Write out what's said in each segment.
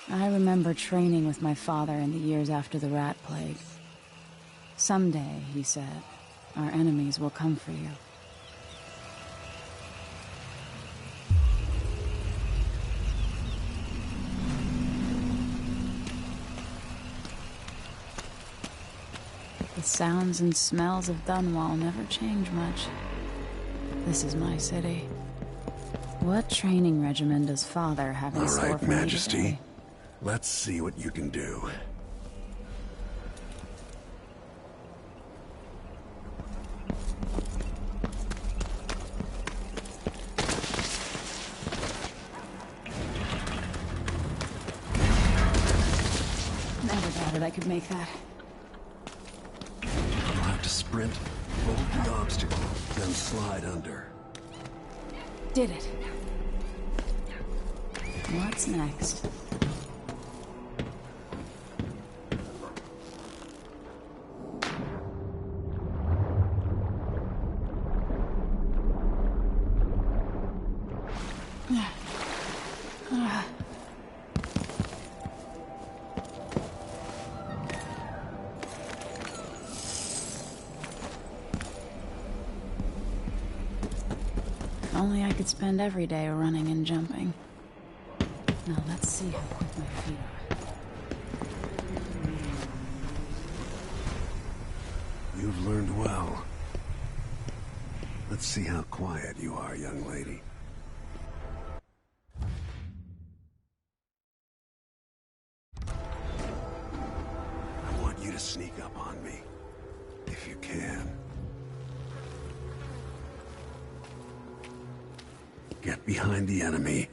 I remember training with my father in the years after the rat plague. Someday, he said, our enemies will come for you. The sounds and smells of Dunwall never change much. This is my city. What training regimen does Father have in store for me today? All right, Majesty. Let's see what you can do. Never doubted I could make that. You'll have to sprint, hold the obstacle, then slide under. Did it. What's next? If only I could spend every day running and jumping. Now let's see how quick my feet are. You've learned well. Let's see how quiet you are, young lady. I want you to sneak up on me, if you can. Get behind the enemy.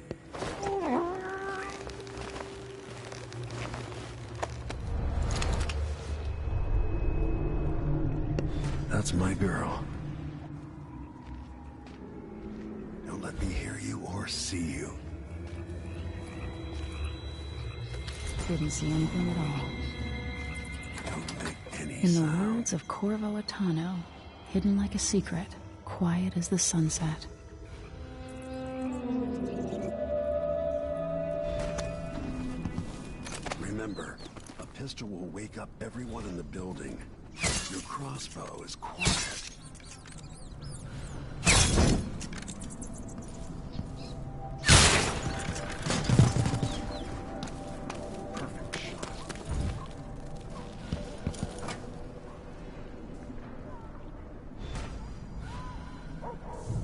That's my girl. Don't let me hear you or see you. Didn't see anything at all. Don't make any In the sound. words of Corvo Attano, hidden like a secret, quiet as the sunset. Remember, a pistol will wake up everyone in the building. Your crossbow is quiet. Perfect shot.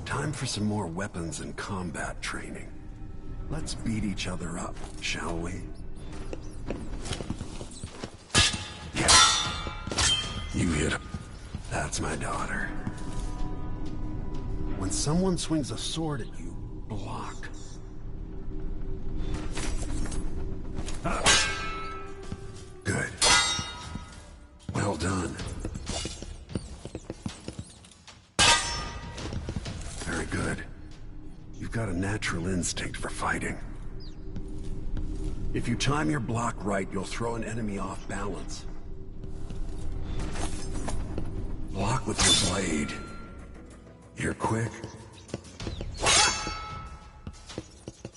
Time for some more weapons and combat training. Let's beat each other up, shall we? You hit him. That's my daughter. When someone swings a sword at you, block. Good. Well done. Very good. You've got a natural instinct for fighting. If you time your block right, you'll throw an enemy off balance. Block with your blade. You're quick.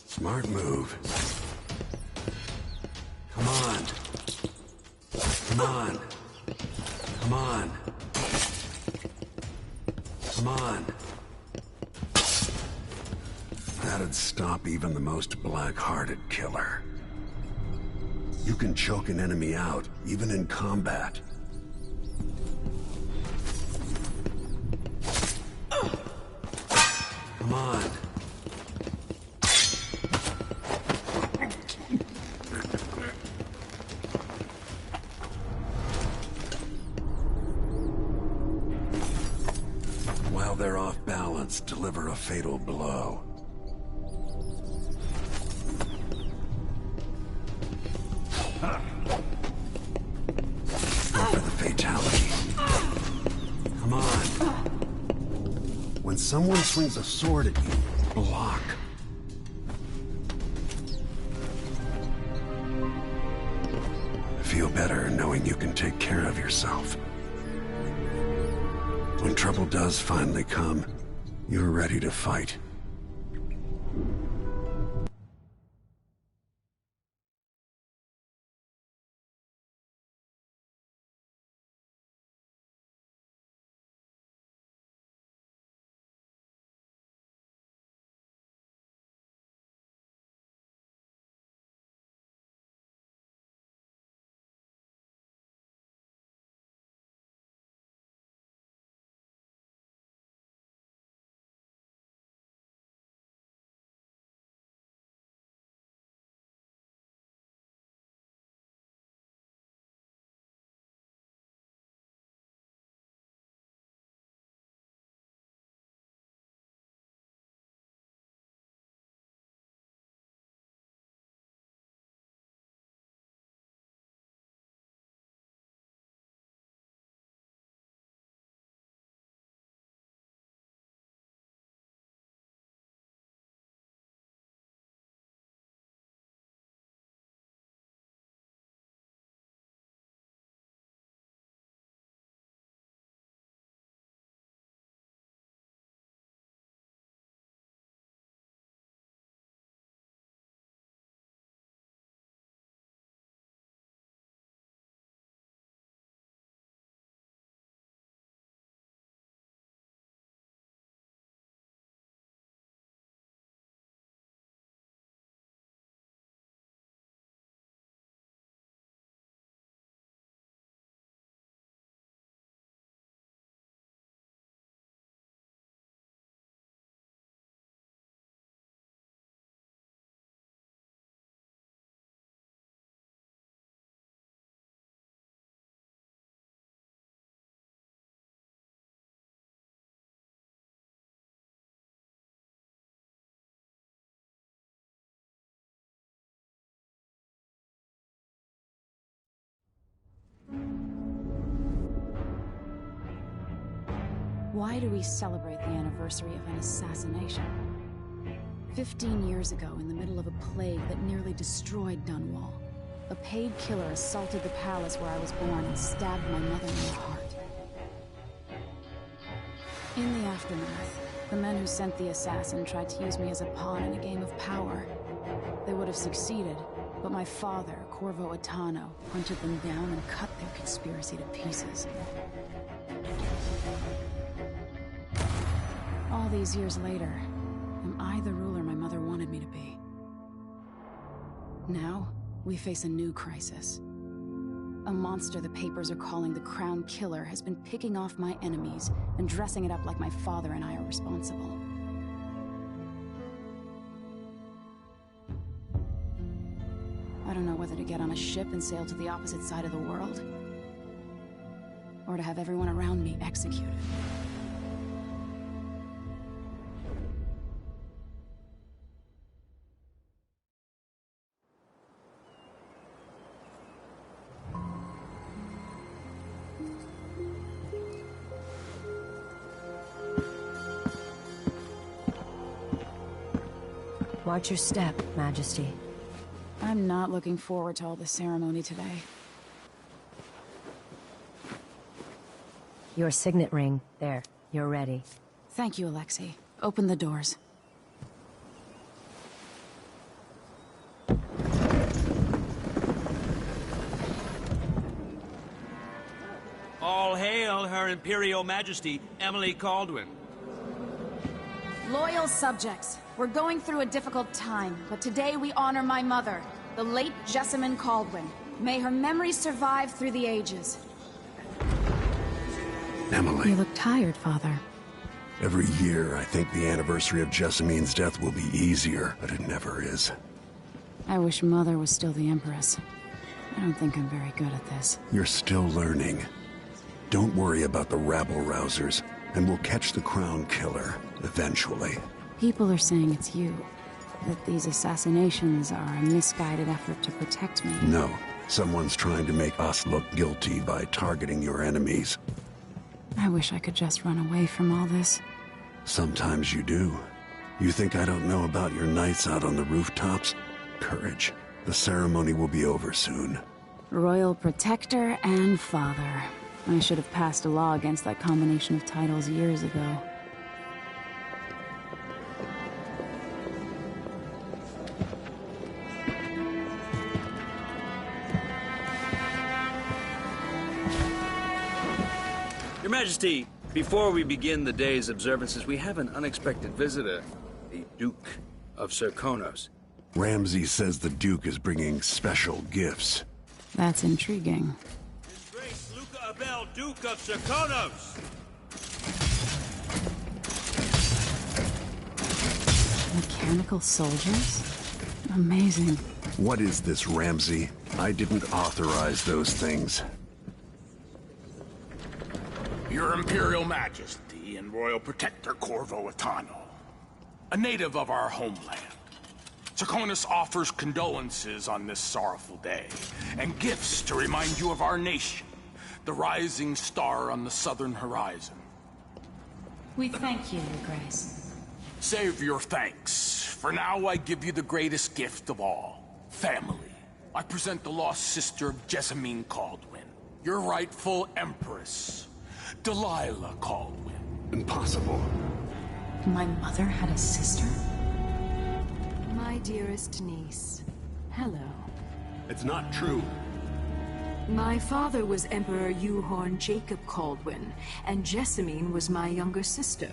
Smart move. Come on. Come on. Come on. Come on. That'd stop even the most black-hearted killer. You can choke an enemy out, even in combat. Come on. While they're off balance, deliver a fatal blow. Go for the fatality. Come on. When someone swings a sword at you, block. I feel better knowing you can take care of yourself. When trouble does finally come, you're ready to fight. Why do we celebrate the anniversary of an assassination? 15 years ago, in the middle of a plague that nearly destroyed Dunwall, a paid killer assaulted the palace where I was born and stabbed my mother in the heart. In the aftermath, the men who sent the assassin tried to use me as a pawn in a game of power. They would have succeeded, but my father, Corvo Attano, hunted them down and cut their conspiracy to pieces. All these years later, am I the ruler my mother wanted me to be? Now, we face a new crisis. A monster the papers are calling the Crown Killer has been picking off my enemies and dressing it up like my father and I are responsible. I don't know whether to get on a ship and sail to the opposite side of the world, or to have everyone around me executed. Watch your step, Majesty. I'm not looking forward to all the ceremony today. Your signet ring. There. You're ready. Thank you, Alexei. Open the doors. All hail Her Imperial Majesty, Emily Caldwin. Loyal subjects, we're going through a difficult time, but today we honor my mother, the late Jessamine Caldwin. May her memory survive through the ages. Emily. You look tired, Father. Every year, I think the anniversary of Jessamine's death will be easier, but it never is. I wish Mother was still the Empress. I don't think I'm very good at this. You're still learning. Don't worry about the rabble-rousers, and we'll catch the Crown Killer, eventually. People are saying it's you. That these assassinations are a misguided effort to protect me. No. Someone's trying to make us look guilty by targeting your enemies. I wish I could just run away from all this. Sometimes you do. You think I don't know about your nights out on the rooftops? Courage. The ceremony will be over soon. Royal Protector and Father. I should have passed a law against that combination of titles years ago. Your Majesty, before we begin the day's observances, we have an unexpected visitor, the Duke of Serkonos. Ramsay says the Duke is bringing special gifts. That's intriguing. His Grace Luca Abel, Duke of Serkonos! Mechanical soldiers? Amazing. What is this, Ramsay? I didn't authorize those things. Your Imperial Majesty and Royal Protector Corvo Attano, a native of our homeland. Serkonos offers condolences on this sorrowful day, and gifts to remind you of our nation, the rising star on the southern horizon. We thank you, Your Grace. Save your thanks. For now, I give you the greatest gift of all, family. I present the lost sister of Jessamine Caldwin, your rightful Empress, Delilah Caldwin. Impossible. My mother had a sister? My dearest niece, hello. It's not true. My father was Emperor Euhorn Jacob Caldwin, and Jessamine was my younger sister.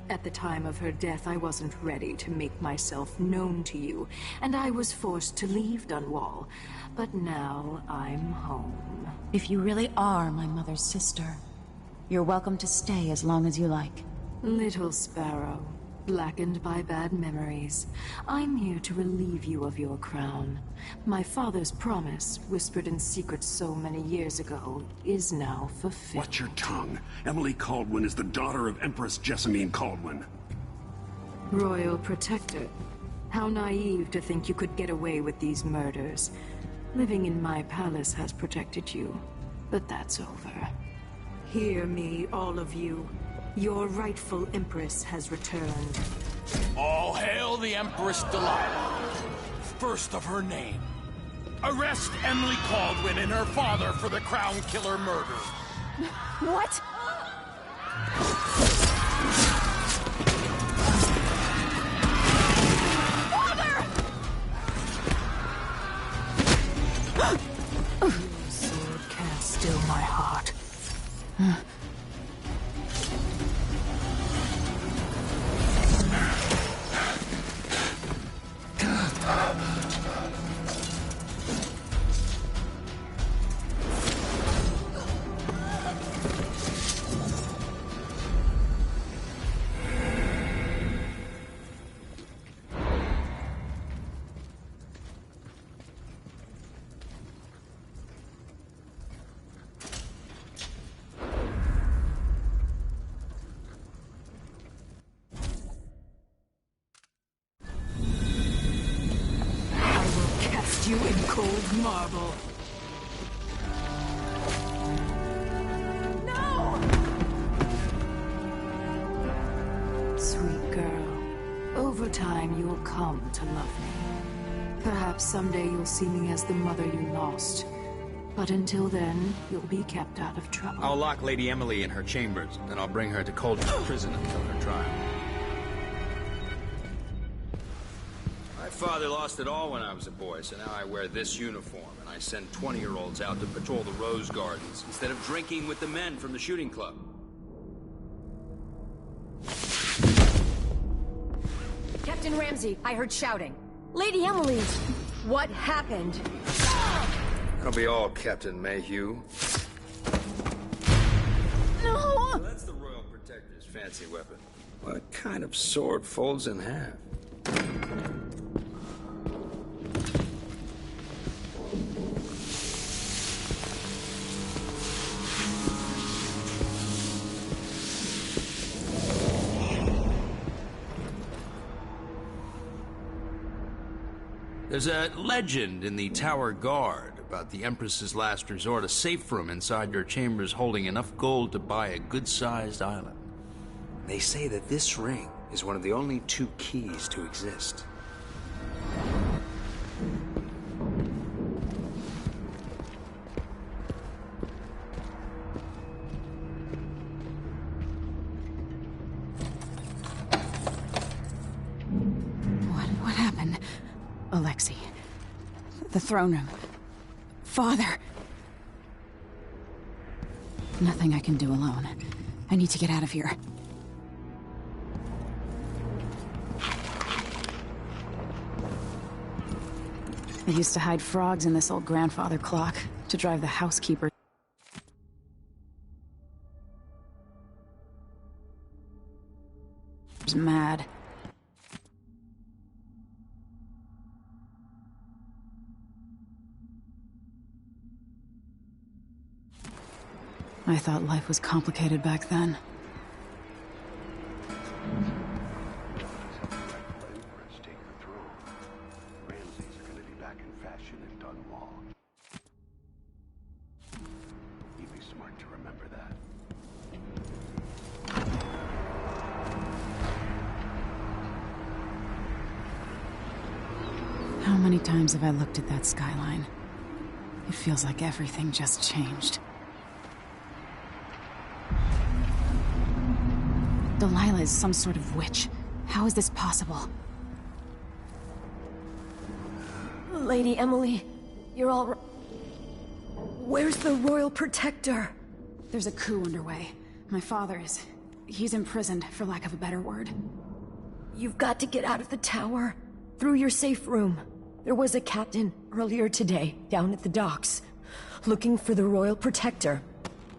At the time of her death, I wasn't ready to make myself known to you, and I was forced to leave Dunwall. But now I'm home. If you really are my mother's sister, you're welcome to stay as long as you like. Little sparrow, blackened by bad memories, I'm here to relieve you of your crown. My father's promise, whispered in secret so many years ago, is now fulfilled. Watch your tongue. Emily Caldwin is the daughter of Empress Jessamine Caldwin. Royal Protector, how naive to think you could get away with these murders. Living in my palace has protected you, but that's over. Hear me, all of you. Your rightful Empress has returned. All hail the Empress Delilah, first of her name. Arrest Emily Caldwin and her father for the Crown Killer murder. What? Your sword can't still my heart. You in cold marble. No! Sweet girl, over time you will come to love me. Perhaps someday you'll see me as the mother you lost. But until then, you'll be kept out of trouble. I'll lock Lady Emily in her chambers, then I'll bring her to Coldridge Prison until her trial. My father lost it all when I was a boy, so now I wear this uniform, and I send 20-year-olds out to patrol the Rose Gardens instead of drinking with the men from the shooting club. Captain Ramsey, I heard shouting. Lady Emily, what happened? That'll be all, Captain Mayhew. No! So that's the Royal Protector's fancy weapon. What kind of sword folds in half? There's a legend in the Tower Guard about the Empress's last resort, a safe room inside her chambers holding enough gold to buy a good-sized island. They say that this ring is one of the only 2 keys to exist. What happened? Alexei. The throne room. Father. Nothing I can do alone. I need to get out of here. I used to hide frogs in this old grandfather clock to drive the housekeeper mad. I thought life was complicated back then. Ramses are gonna be back in fashion in Dunwall. You'd be smart to remember that. How many times have I looked at that skyline? It feels like everything just changed. Delilah is some sort of witch. How is this possible? Lady Emily, you're all Where's the Royal Protector? There's a coup underway. My father is... he's imprisoned, for lack of a better word. You've got to get out of the tower. Through your safe room. There was a captain earlier today, down at the docks. Looking for the Royal Protector.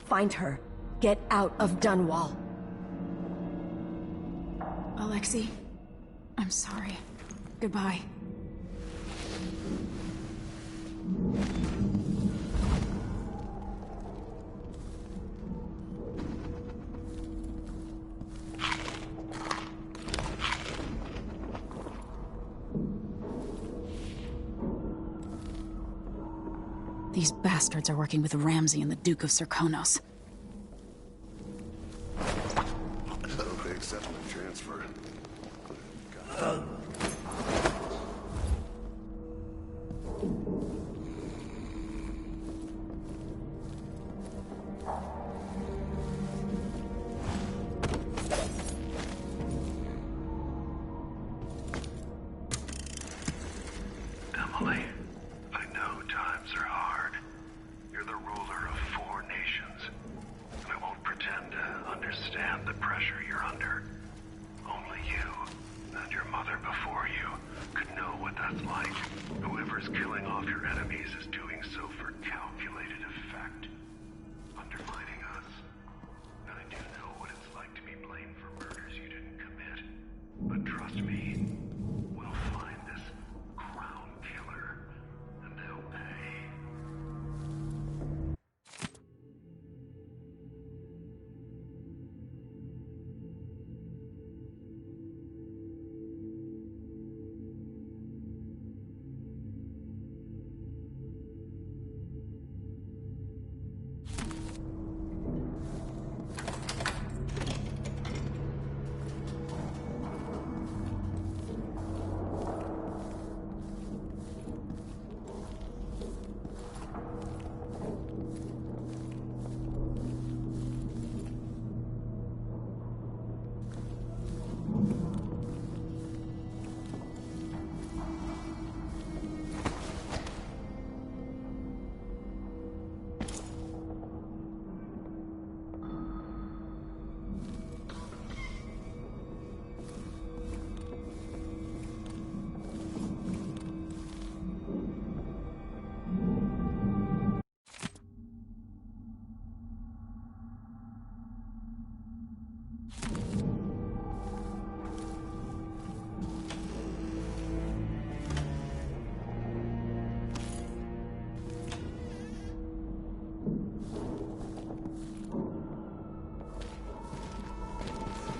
Find her. Get out of Dunwall. Alexei, I'm sorry. Goodbye. These bastards are working with Ramsey and the Duke of Serkonos. Emily, I know times are hard. You're the ruler of 4 nations. And I won't pretend to understand the pressure you're under. Only you, and your mother before you, could know what that's like. Whoever's killing off your enemies is doing so for calculated effect. Undermining us. And I do know what it's like to be blamed for murders you didn't commit. But trust me, we'll find this crown killer, and they'll pay.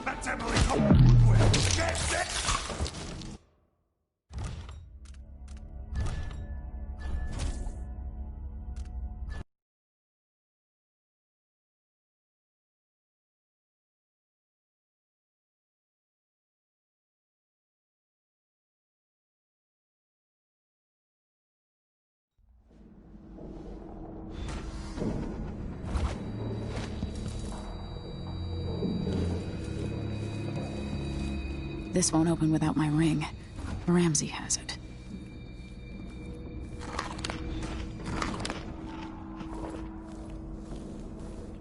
That's Emily. Get it! This won't open without my ring. Ramsey has it.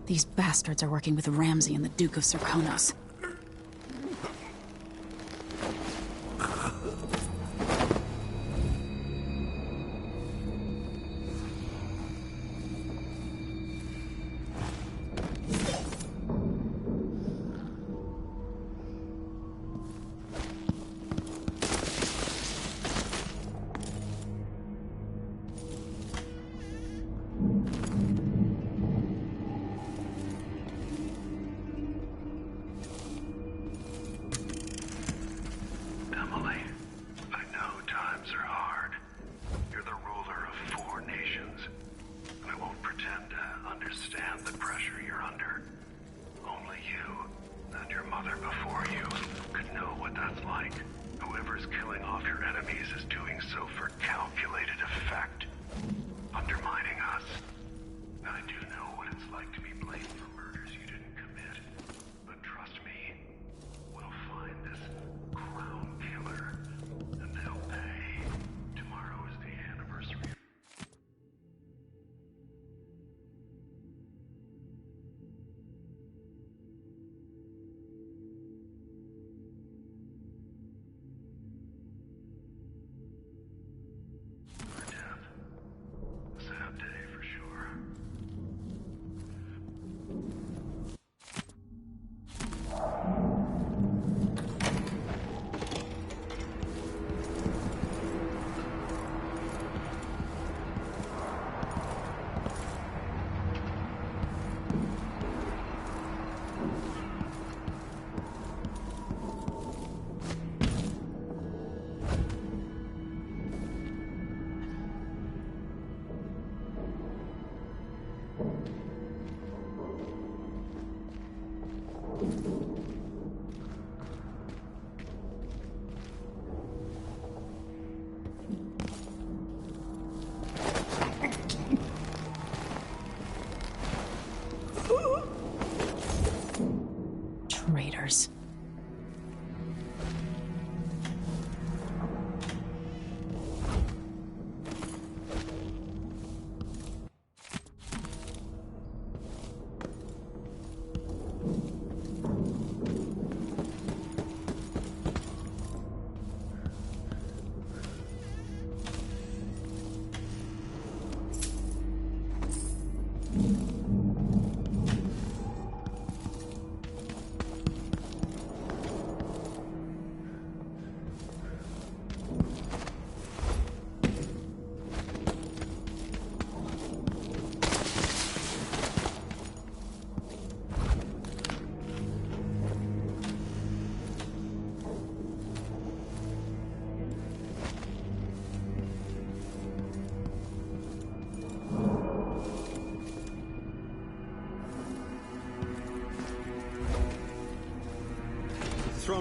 These bastards are working with Ramsey and the Duke of Serkonos. Emily, I know times are hard. You're the ruler of 4 nations. And I won't pretend to understand the pressure you're under. Only you, and your mother before you, could know what that's like. Whoever's killing off your enemies is doing so for calculated effect. Undermining us. And I do know what it's like to be blamed for murders you didn't commit. But trust me, we'll find this crown killer, and they'll pay. Tomorrow is the anniversary. Her death. A sad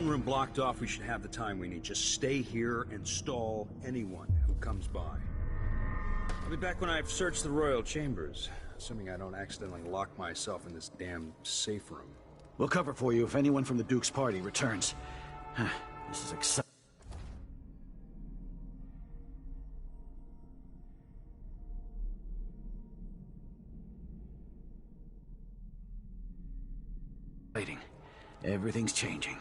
throne room blocked off, we should have the time we need. Just stay here and stall anyone who comes by. I'll be back when I've searched the royal chambers, assuming I don't accidentally lock myself in this damn safe room. We'll cover for you if anyone from the Duke's party returns. This is exciting. Everything's changing.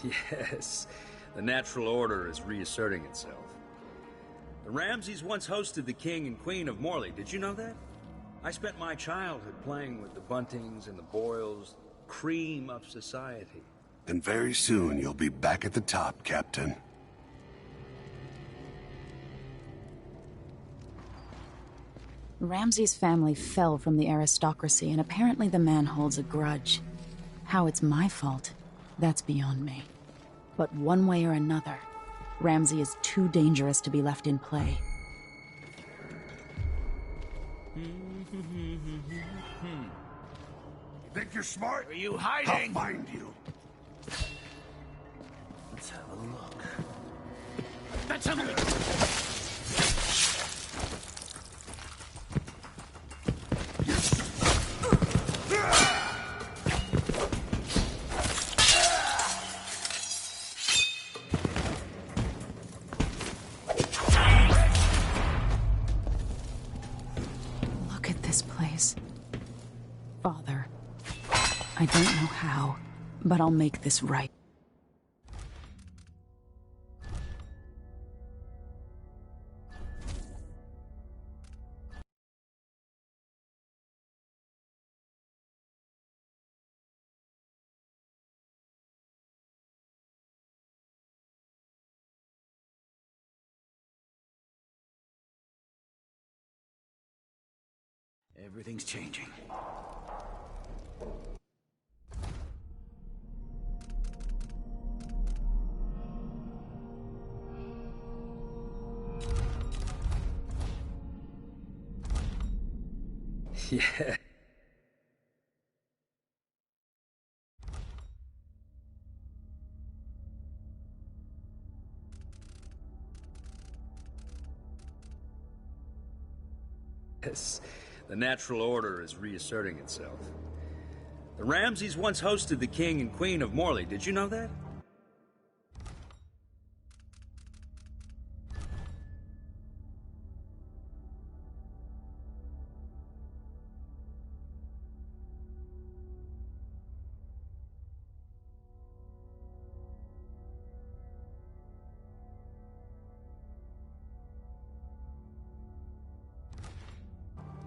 Yes, the natural order is reasserting itself. The Ramseys once hosted the King and Queen of Morley. Did you know that? I spent my childhood playing with the Buntings and the Boyles, cream of society. And very soon you'll be back at the top, Captain. Ramsey's family fell from the aristocracy, and apparently the man holds a grudge. How it's my fault, that's beyond me. But one way or another, Ramsey is too dangerous to be left in play. You think you're smart? Are you hiding? I'll find you. Let's have a look. That's Emily! Look at this place. Father, I don't know how, but I'll make this right. Everything's changing. Yeah. Yes, the natural order is reasserting itself. The Ramseys once hosted the King and Queen of Morley. Did you know that?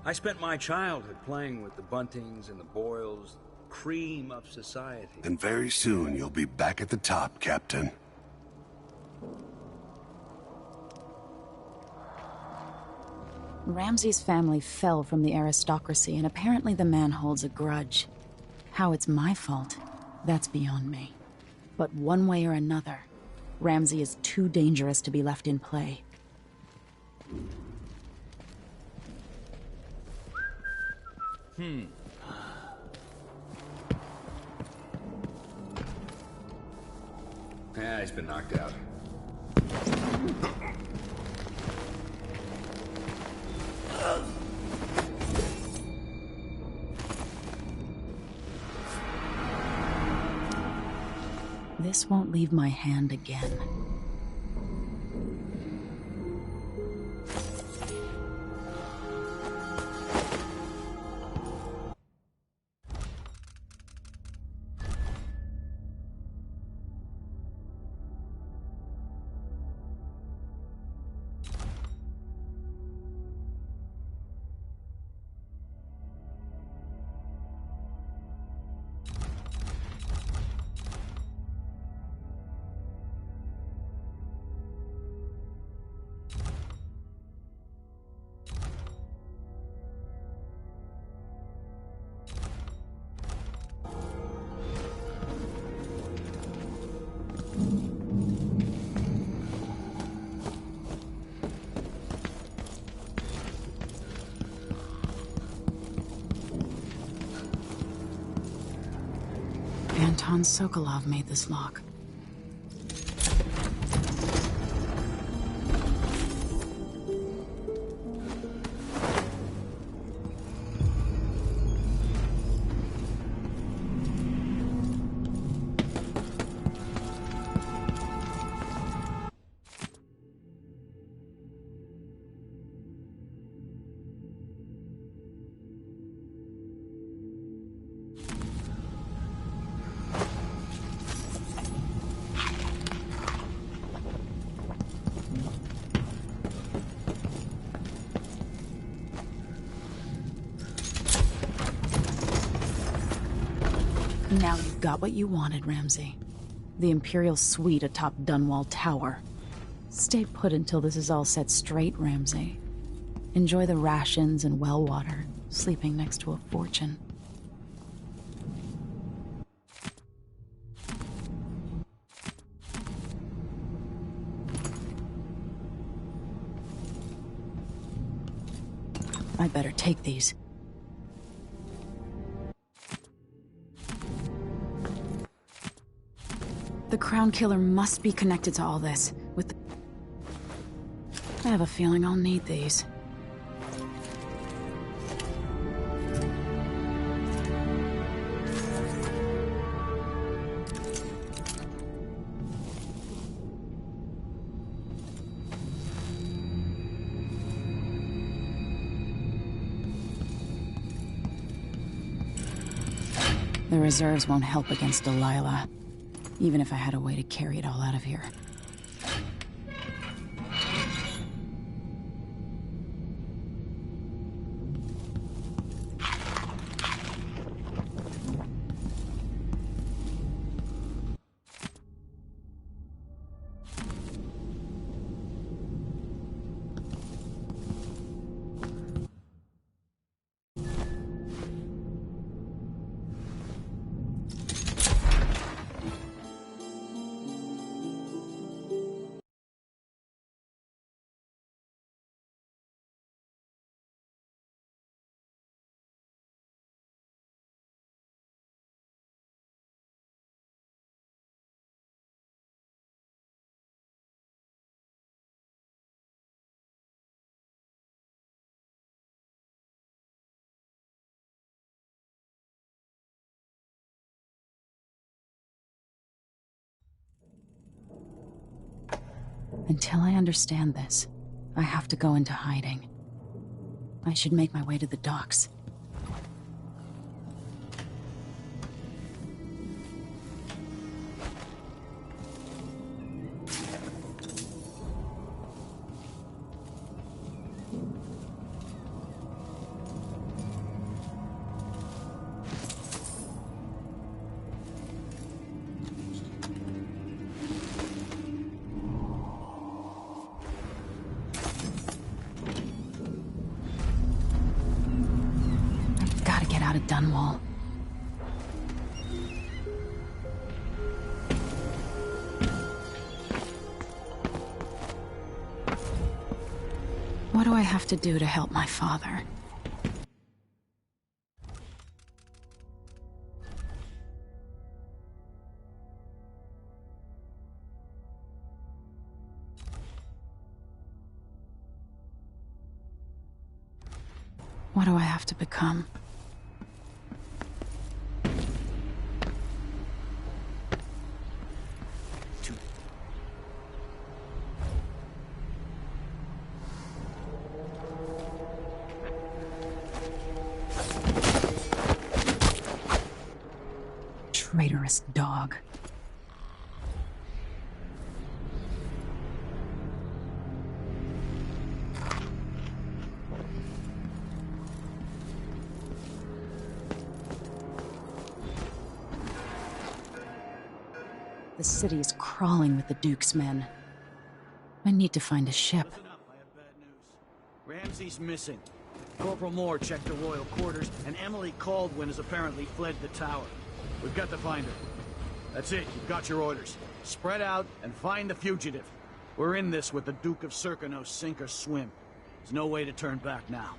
I spent my childhood playing with the Buntings and the Boyles, cream of society. And very soon you'll be back at the top, Captain. Ramsey's family fell from the aristocracy, and apparently the man holds a grudge. How it's my fault, that's beyond me. But one way or another, Ramsey is too dangerous to be left in play. Yeah, he's been knocked out. This won't leave my hand again. Anton Sokolov made this lock. Now you've got what you wanted, Ramsay. The Imperial suite atop Dunwall Tower. Stay put until this is all set straight, Ramsay. Enjoy the rations and well water, sleeping next to a fortune. I better take these. The Crown Killer must be connected to all this. I have a feeling I'll need these. The reserves won't help against Delilah, even if I had a way to carry it all out of here. Until I understand this, I have to go into hiding. I should make my way to the docks. Out of Dunwall. What do I have to do to help my father? What do I have to become? Traitorous dog. The city is crawling with the Duke's men. I need to find a ship. Listen up, I have bad news. Ramsay's missing. Corporal Moore checked the royal quarters, and Emily Caldwin has apparently fled the tower. We've got to find her. That's it, you've got your orders. Spread out and find the fugitive. We're in this with the Duke of Serkino, sink or swim. There's no way to turn back now.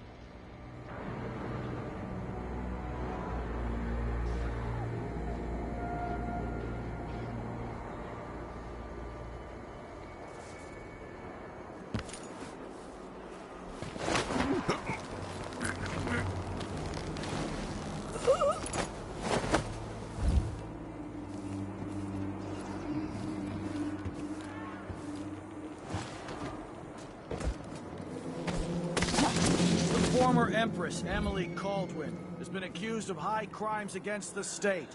Former Empress Emily Caldwin has been accused of high crimes against the state.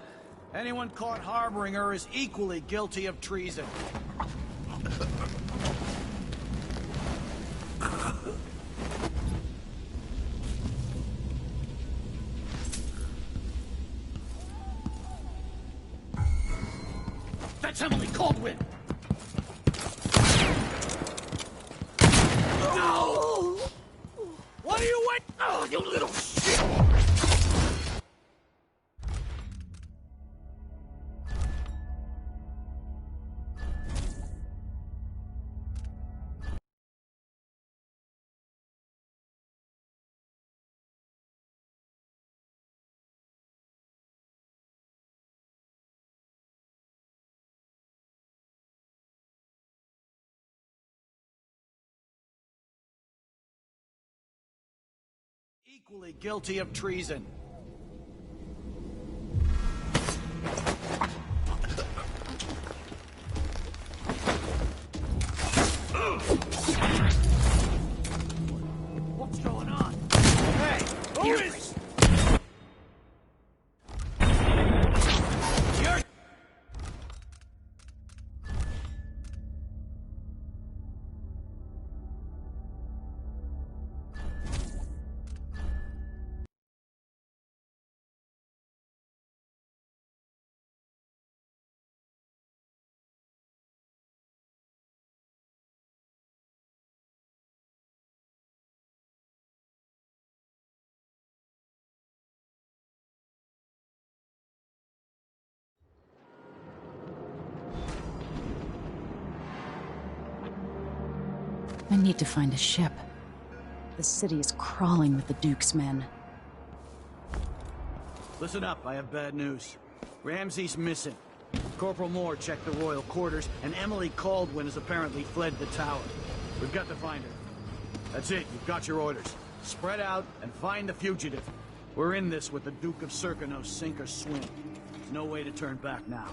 Anyone caught harboring her is equally guilty of treason. That's Emily Caldwin! No! What are you wait? Oh, you little shit! Equally guilty of treason. What's going on? Hey, who is... You're... I need to find a ship. The city is crawling with the Duke's men. Listen up, I have bad news. Ramsey's missing. Corporal Moore checked the royal quarters, and Emily Caldwin has apparently fled the tower. We've got to find her. That's it, you've got your orders. Spread out and find the fugitive. We're in this with the Duke of Serkonos, sink or swim. There's no way to turn back now.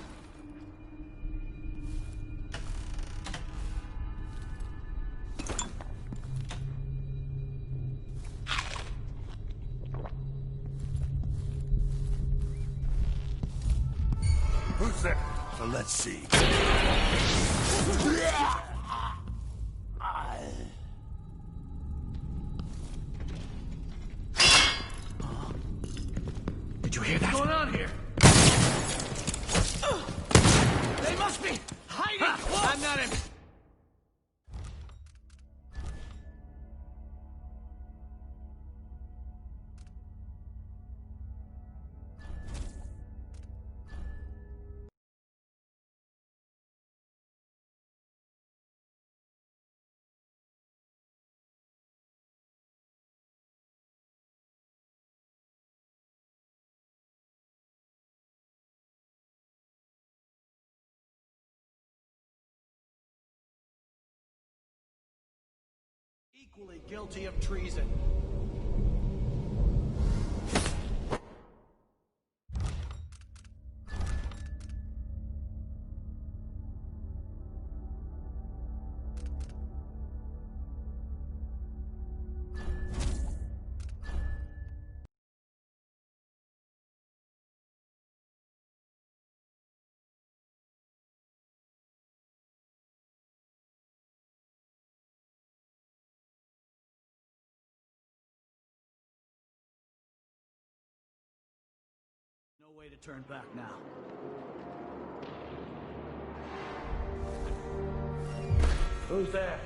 Who's there? So let's see. Did you hear that? What's going on here? They must be hiding close! I'm not in... Equally guilty of treason. No way to turn back now. Who's there?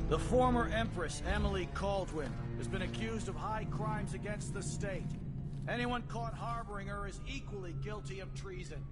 The former Empress, Emily Caldwin, has been accused of high crimes against the state. Anyone caught harboring her is equally guilty of treason.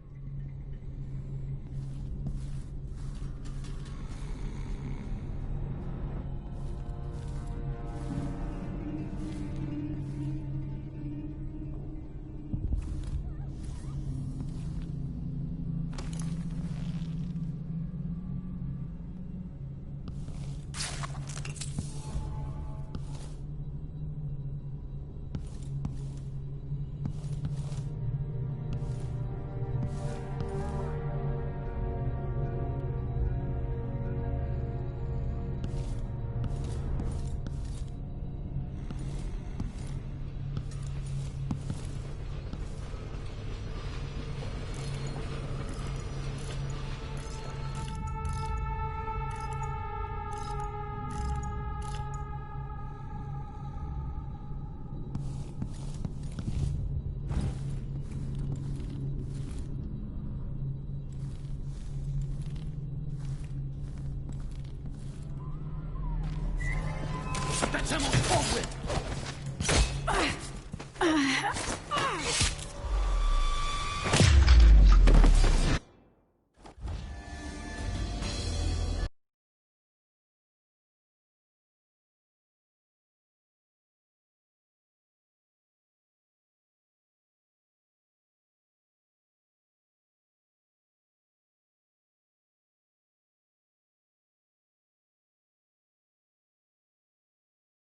It's Emily Caldwin!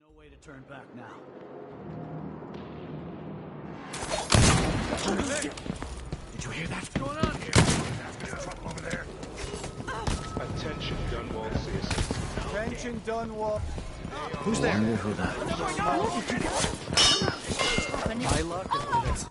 No way to turn back now. Did you hear that? What's going on here? Trouble over there. Attention, Dunwall citizens. Attention, Dunwall. Who's there? I wonder who that is. My luck is